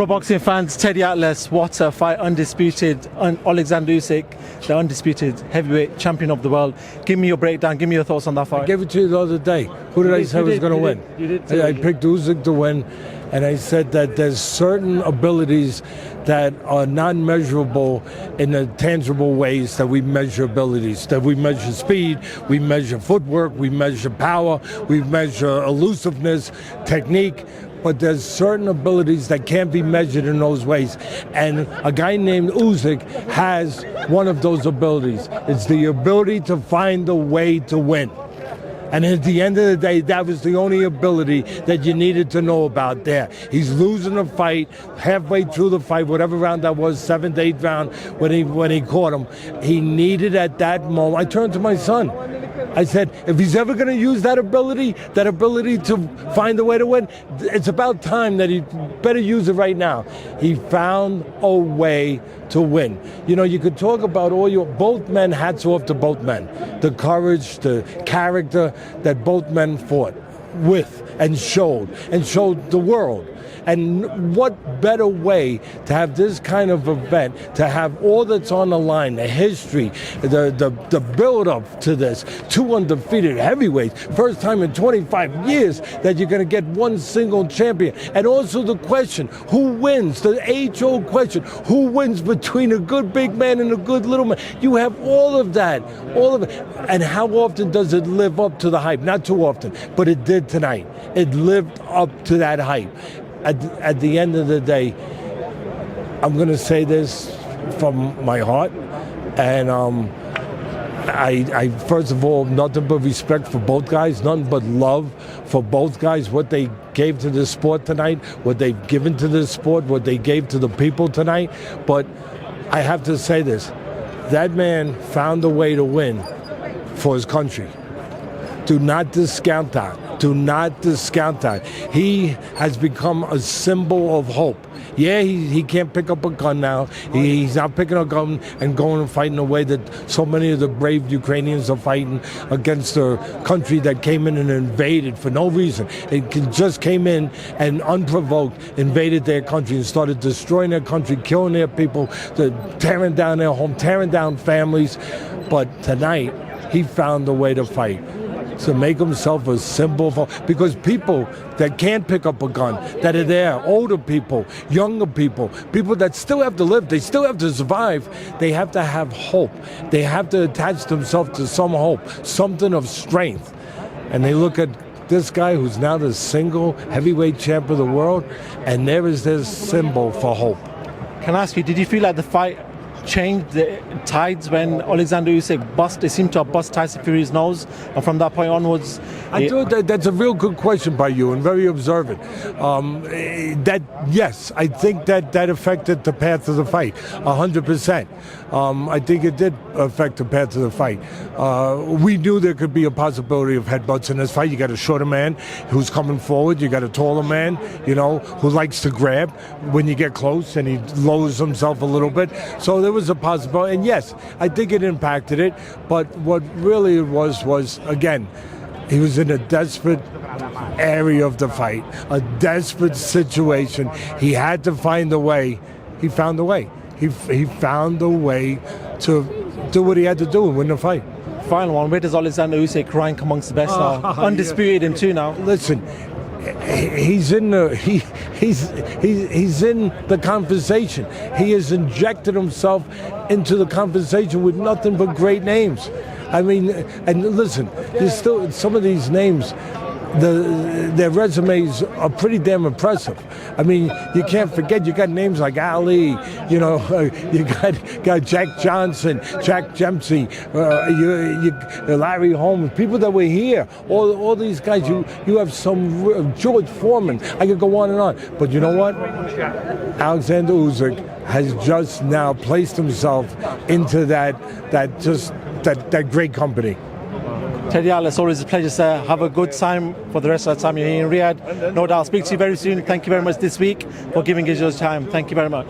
Pro boxing fans, Teddy Atlas, what a fight, undisputed, Oleksandr Usyk, the undisputed heavyweight champion of the world. Give me your breakdown, give me your thoughts on that fight. I gave it to you the other day. Who did I say was going to win? You did. I picked Usyk to win, and I said that there's certain abilities that are non-measurable in the tangible ways that we measure abilities, that we measure speed, we measure footwork, we measure power, we measure elusiveness, technique, but there's certain abilities that can't be measured in those ways. And a guy named Usyk has one of those abilities. It's the ability to find a way to win. And at the end of the day, that was the only ability that you needed to know about there. He's losing a fight halfway through the fight, whatever round that was, 7th, 8th round, when he caught him. He needed at that moment. I turned to my son. I said, if he's ever going to use that ability to find a way to win, it's about time that he better use it right now. He found a way to win. You know, you could talk about both men, hats off to both men. The courage, the character that both men fought with and showed the world. And what better way to have this kind of event, to have all that's on the line, the history, the build-up to this, 2 undefeated heavyweights, first time in 25 years that you're going to get one single champion. And also the question, who wins? The age-old question, who wins between a good big man and a good little man? You have all of that, all of it. And how often does it live up to the hype? Not too often, but it did tonight. It lived up to that hype. At the end of the day, I'm going to say this from my heart, and I first of all, nothing but respect for both guys, nothing but love for both guys, what they gave to the sport tonight, what they've given to the sport, what they gave to the people tonight. But I have to say this, that man found a way to win for his country. Do not discount that. Do not discount that. He has become a symbol of hope. Yeah, he can't pick up a gun now. He's not picking up a gun and going and fighting the way that so many of the brave Ukrainians are fighting against a country that came in and invaded for no reason. It just came in and unprovoked invaded their country and started destroying their country, killing their people, tearing down their home, tearing down families. But tonight, he found a way to fight, to make himself a symbol for, because people that can't pick up a gun, that are there, older people, younger people, people that still have to live, they still have to survive, they have to have hope. They have to attach themselves to some hope, something of strength. And they look at this guy who's now the single heavyweight champ of the world, and there is this symbol for hope. Can I ask you, did you feel like the fight changed the tides when Oleksandr Usyk seemed to have bust Tyson Fury's nose, and from that point onwards? I thought that's a real good question by you and very observant. Yes, I think that affected the path of the fight 100%. I think it did affect the path of the fight. We knew there could be a possibility of headbutts in this fight. You got a shorter man who's coming forward. You got a taller man, who likes to grab when you get close, and he lowers himself a little bit. So there was a possibility, and yes, I think it impacted it. But what really it was again, he was in a desperate area of the fight, a desperate situation. He had to find a way. He found a way. He found a way to do what he had to do and win the fight. Final one, where does Oleksandr Usyk rank amongst the best now? Undisputed in 2 now. Listen, he's in the he's in the conversation. He has injected himself into the conversation with nothing but great names. I mean, and listen, there's still some of these names, their resumes are pretty damn impressive. I mean, you can't forget, you got names like Ali, you got Jack Johnson, Jack Dempsey, Larry Holmes, people that were here, all these guys. You have some, George Foreman, I could go on and on. But you know what? Oleksandr Usyk has just now placed himself into that great company. Teddy Atlas, always a pleasure, sir. Have a good time for the rest of the time you're here in Riyadh. No doubt I'll speak to you very soon. Thank you very much this week for giving us your time. Thank you very much.